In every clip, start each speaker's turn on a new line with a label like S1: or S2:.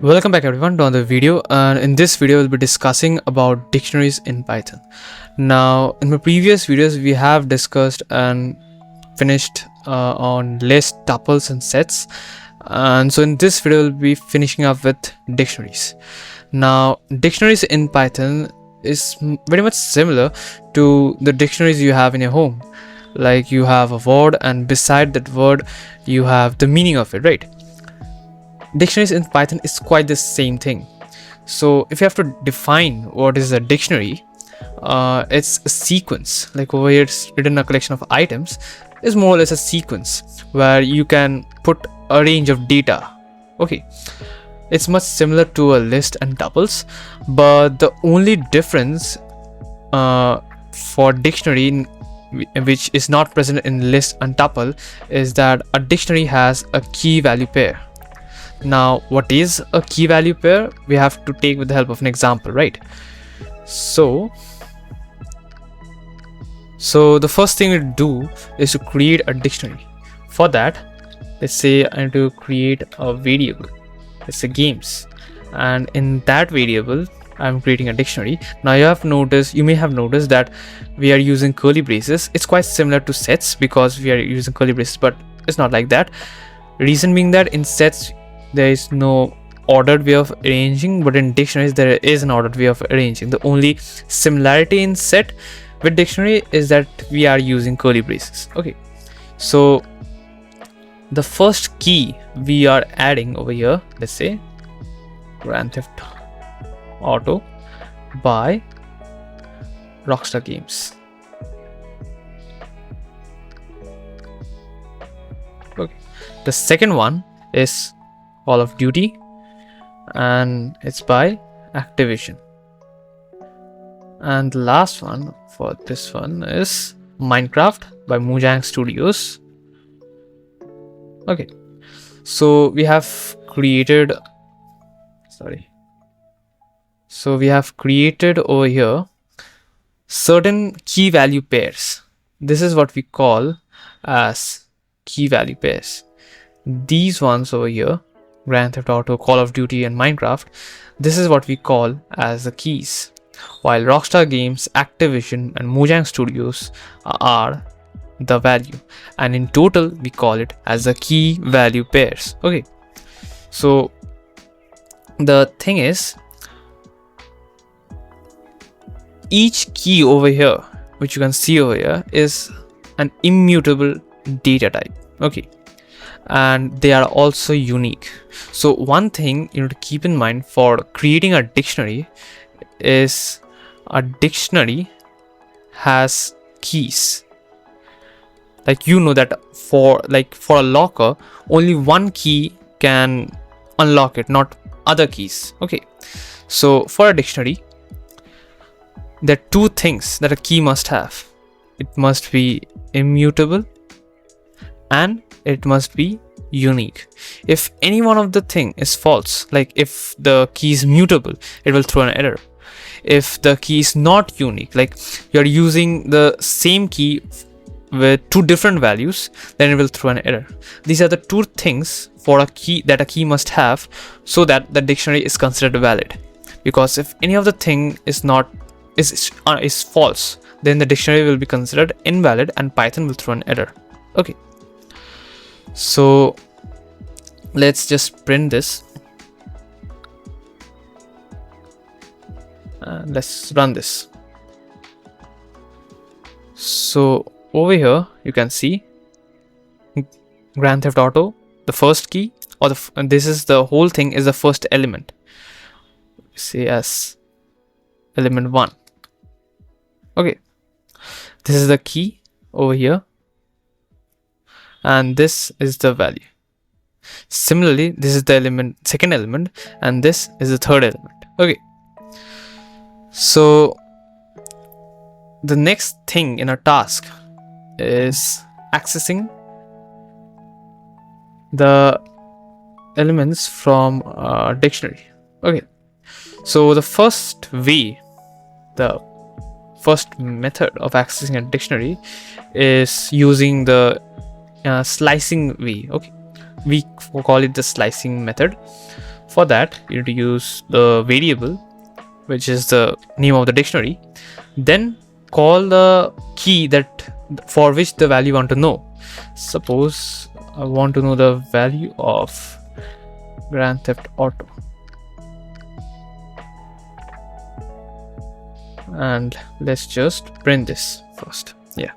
S1: Welcome back everyone to another video, and in this video we'll be discussing about dictionaries in Python. Now in my previous videos we have discussed and finished on lists, tuples and sets, and so in this video we'll be finishing up with dictionaries. Now dictionaries in Python is very much similar to the dictionaries you have in your home. Like you have a word and beside that word you have the meaning of it, right? Dictionaries in Python is quite the same thing. So if you have to define what is a dictionary, it's a sequence. Like over here it's written a collection of items, is more or less a sequence where you can put a range of data. Okay, it's much similar to a list and tuples, but the only difference for dictionary which is not present in list and tuple is that a dictionary has a key value pair. Now what is a key value pair? We have to take with the help of an example, right? So the first thing we do is to create a dictionary. For that, let's say I need to create a variable, let's say games, and in that variable I'm creating a dictionary. Now you may have noticed that we are using curly braces. It's quite similar to sets because we are using curly braces, but it's not like that. Reason being that in sets there is no ordered way of arranging, but in dictionaries there is an ordered way of arranging. The only similarity in set with dictionary is that we are using curly braces. Okay, so the first key we are adding over here, let's say Grand Theft Auto by Rockstar Games. Okay, the second one is Call of Duty and it's by Activision, and the last one for this one is Minecraft by Mojang Studios. Okay, so we have created over here certain key value pairs. This is what we call as key value pairs. These ones over here, Grand Theft Auto, Call of Duty and Minecraft, this is what we call as the keys, while Rockstar Games, Activision and Mojang Studios are the value, and in total we call it as the key value pairs. Okay, so the thing is, each key over here which you can see over here is an immutable data type. Okay, and they are also unique. So one thing you need to keep in mind for creating a dictionary is a dictionary has keys. Like you know that for a locker only one key can unlock it, not other keys. Okay, so for a dictionary there are two things that a key must have. It must be immutable and it must be unique. If any one of the thing is false, like if the key is mutable, it will throw an error. If the key is not unique, like you're using the same key with two different values, then it will throw an error. These are the two things for a key that a key must have so that the dictionary is considered valid. Because if any of the thing is false, then the dictionary will be considered invalid and Python will throw an error. Okay, so let's just print this and let's run this. So over here you can see Grand Theft Auto, the first key, or this is the whole thing, is the first element, say as element 1. Okay, this is the key over here and this is the value. Similarly, this is the second element and this is the third element. Okay, so the next thing in our task is accessing the elements from a dictionary. Okay, so the first method of accessing a dictionary is using the slicing way. Okay, we call it the slicing method. For that, you need to use the variable, which is the name of the dictionary, then call the key that for which the value you want to know. Suppose I want to know the value of Grand Theft Auto, and let's just print this first. Yeah,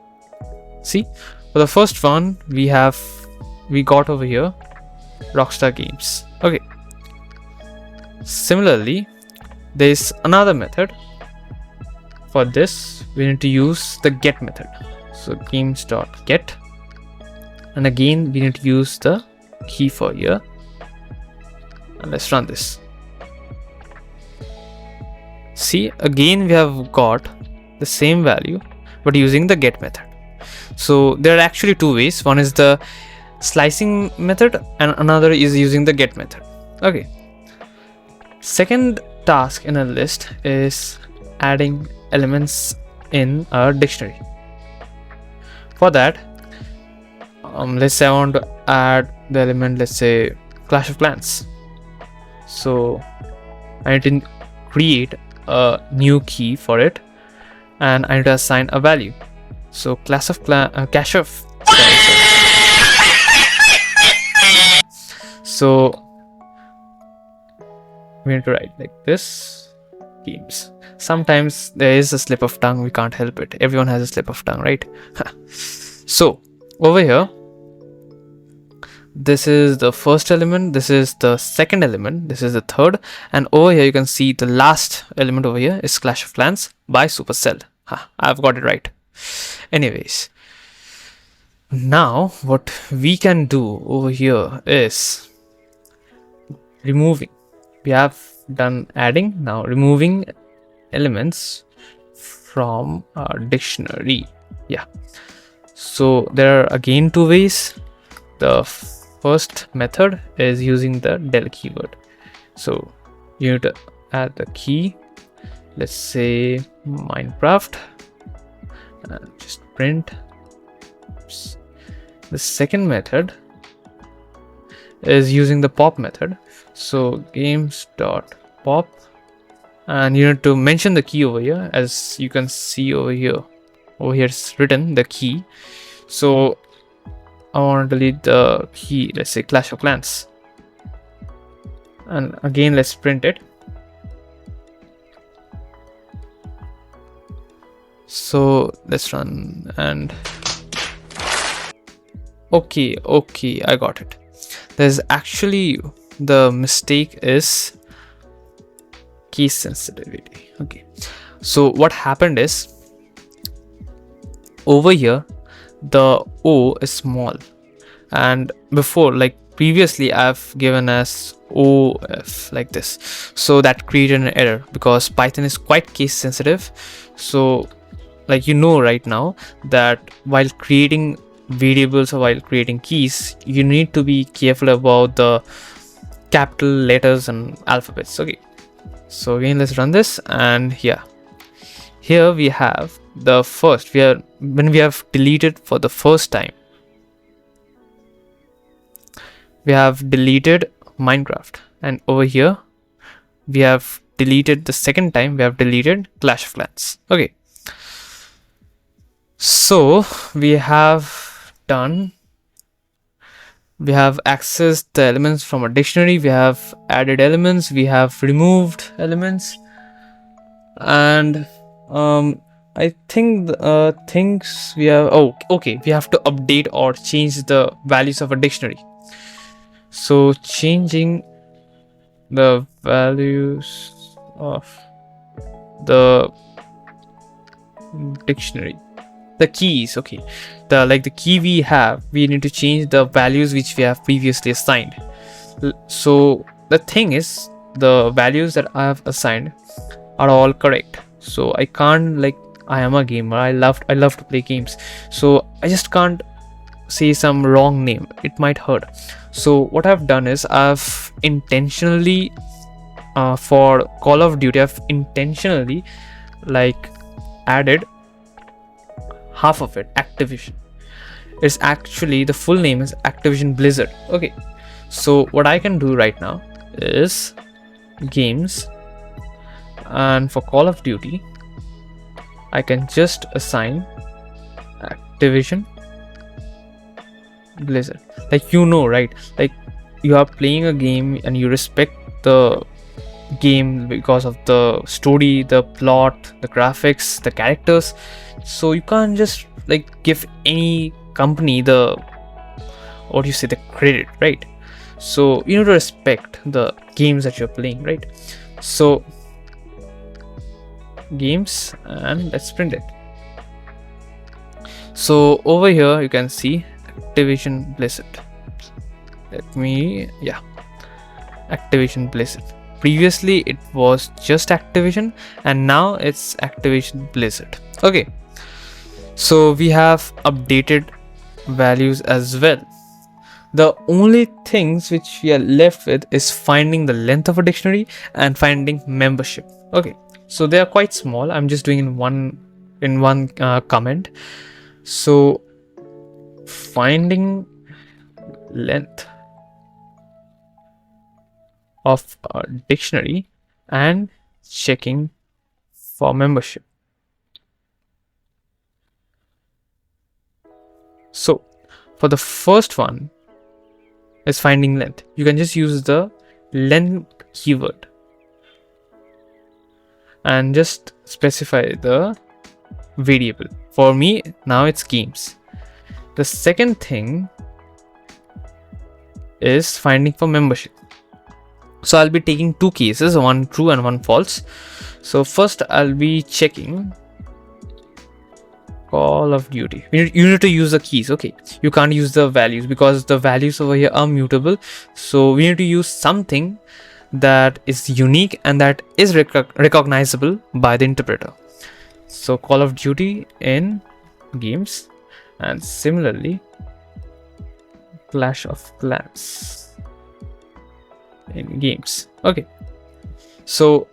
S1: see, for the first one we got over here Rockstar Games. Okay, similarly there's another method. For this we need to use the get method. So games.get, and again we need to use the key for here, and let's run this. See, again we have got the same value but using the get method. So there are actually two ways. One is the slicing method and another is using the get method. Okay, second task in a list is adding elements in a dictionary. For that, let's say I want to add the element, let's say Clash of Clans. So I need to create a new key for it, and I need to assign a value. So Clash of so we need to write like this, games. Sometimes there is a slip of tongue, we can't help it. Everyone has a slip of tongue, right? So over here, this is the first element, this is the second element, this is the third, and over here you can see the last element over here is Clash of Clans by Supercell. I've got it right. Anyways, now what we can do over here is removing. We have done adding, now removing elements from our dictionary. Yeah, so there are again two ways. The first method is using the del keyword. So you need to add the key, let's say Minecraft, and just print. Oops. The second method is using the pop method. So games.pop, and you need to mention the key over here. As you can see over here it's written the key. So I want to delete the key, let's say Clash of Clans, and again let's print it. So let's run, and okay, I got it. There's actually, the mistake is case sensitivity. Okay, so what happened is over here the O is small, and before, like previously, I've given as OF like this, so that created an error because Python is quite case sensitive. So like right now that while creating variables or while creating keys, you need to be careful about the capital letters and alphabets. Okay, so again let's run this, and here we have the first, when we have deleted for the first time, we have deleted Minecraft, and over here we have deleted the second time, we have deleted Clash of Clans. Okay, so we have accessed the elements from a dictionary, we have added elements, we have removed elements, and I think things we have, we have to update or change the values of a dictionary. So changing the values of the dictionary, the keys, okay, the key we need to change the values which we have previously assigned. So the thing is, the values that I have assigned are all correct, so I can't, like, I am a gamer, I love to play games, so I just can't say some wrong name, it might hurt. So what I've done is I've intentionally for Call of Duty, I've intentionally like added half of it, Activision. It's actually, the full name is Activision Blizzard. Okay, so what I can do right now is games, and for Call of Duty I can just assign Activision Blizzard. Like, right, like you are playing a game and you respect the game because of the story, the plot, the graphics, the characters, so you can't just like give any company the the credit, right? So you need to respect the games that you're playing, right? So games, and let's print it. So over here you can see Activision Blizzard. Activision Blizzard. Previously it was just Activision, and now it's Activision Blizzard. Okay, so we have updated values as well. The only things which we are left with is finding the length of a dictionary and finding membership. Okay, so they are quite small. I'm just doing in one comment. So finding length of a dictionary and checking for membership. So for the first one is finding length. You can just use the length keyword and just specify the variable. For me now it's games. The second thing is finding for membership. So I'll be taking two cases, one true and one false. So first I'll be checking Call of Duty. You need to use the keys. Okay, you can't use the values because the values over here are mutable. So we need to use something that is unique and that is recognizable by the interpreter. So Call of Duty in games, and similarly Clash of Clans in games. Okay, so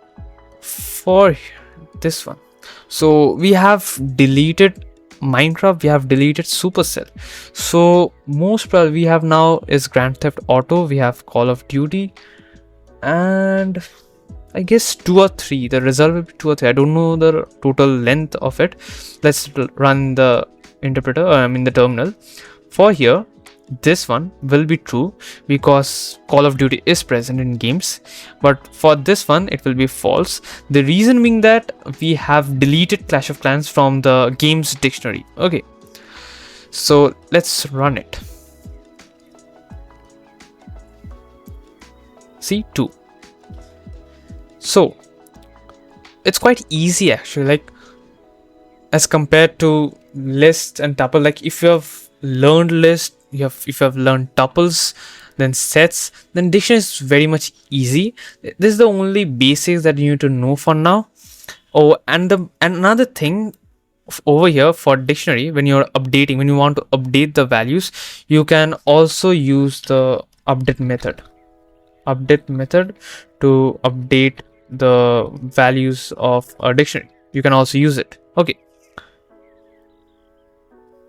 S1: for this one, so we have deleted Minecraft, we have deleted Supercell. So most probably we have now is Grand Theft Auto, we have Call of Duty, and I guess 2 or 3. The result will be 2 or 3. I don't know the total length of it. Let's run the interpreter, the terminal. For here, this one will be true because Call of Duty is present in games, but for this one it will be false. The reason being that we have deleted Clash of Clans from the games dictionary. Okay, so let's run it. See, 2. So it's quite easy actually, like as compared to list and tuple. Like if you have learned list, if you have learned tuples, then sets, then dictionary is very much easy. This is the only basics that you need to know for now. Oh, and another thing over here for dictionary, when you're updating, when you want to update the values, you can also use the update method to update the values of a dictionary. You can also use it. Okay,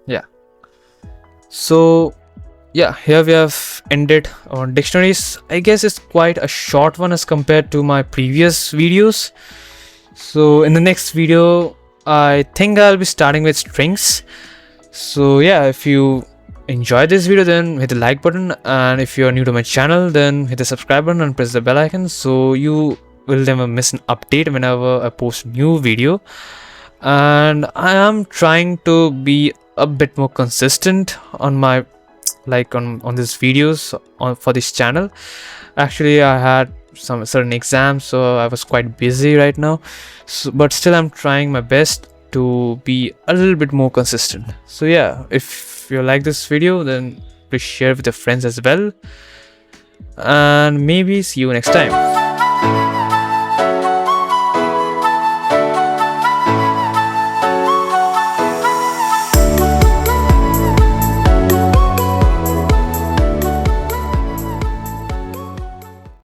S1: yeah, so yeah, here we have ended on dictionaries. I guess it's quite a short one as compared to my previous videos. So in the next video I think I'll be starting with strings. So yeah, if you enjoyed this video, then hit the like button, and if you're new to my channel, then hit the subscribe button and press the bell icon so you will never miss an update whenever I post a new video. And I am trying to be a bit more consistent on my on these videos for this channel. Actually, I had some certain exams, so I was quite busy right now, but still I'm trying my best to be a little bit more consistent. So yeah, if you like this video, then please share with your friends as well, and maybe see you next time.